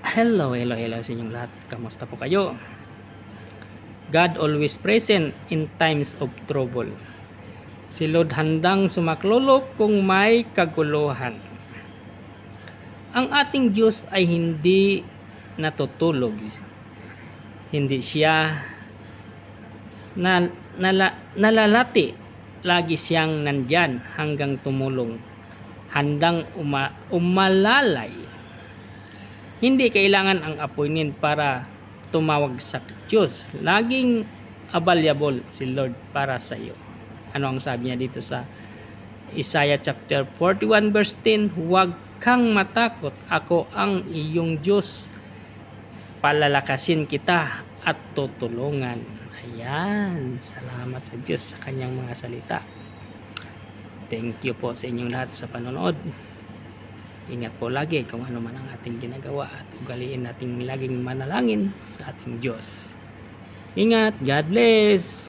Hello sa inyong lahat. Kamusta po kayo? God always present in times of trouble. Si Lord handang sumaklolo kung may kaguluhan. Ang ating Diyos ay hindi natutulog. Hindi siya nalalati. Lagi siyang nandyan hanggang tumulong. Handang umalalay. Hindi kailangan ang appointment para tumawag sa Diyos. Laging available si Lord para sa iyo. Ano ang sabi niya dito sa Isaiah chapter 41 verse 10? Huwag kang matakot, ako ang iyong Diyos. Palalakasin kita at tutulungan. Ayan, salamat sa Diyos sa kanyang mga salita. Thank you po sa inyong lahat sa panonood. Ingat po lagi kung ano man ang ating ginagawa at ugaliin nating laging manalangin sa ating Diyos. Ingat, God bless!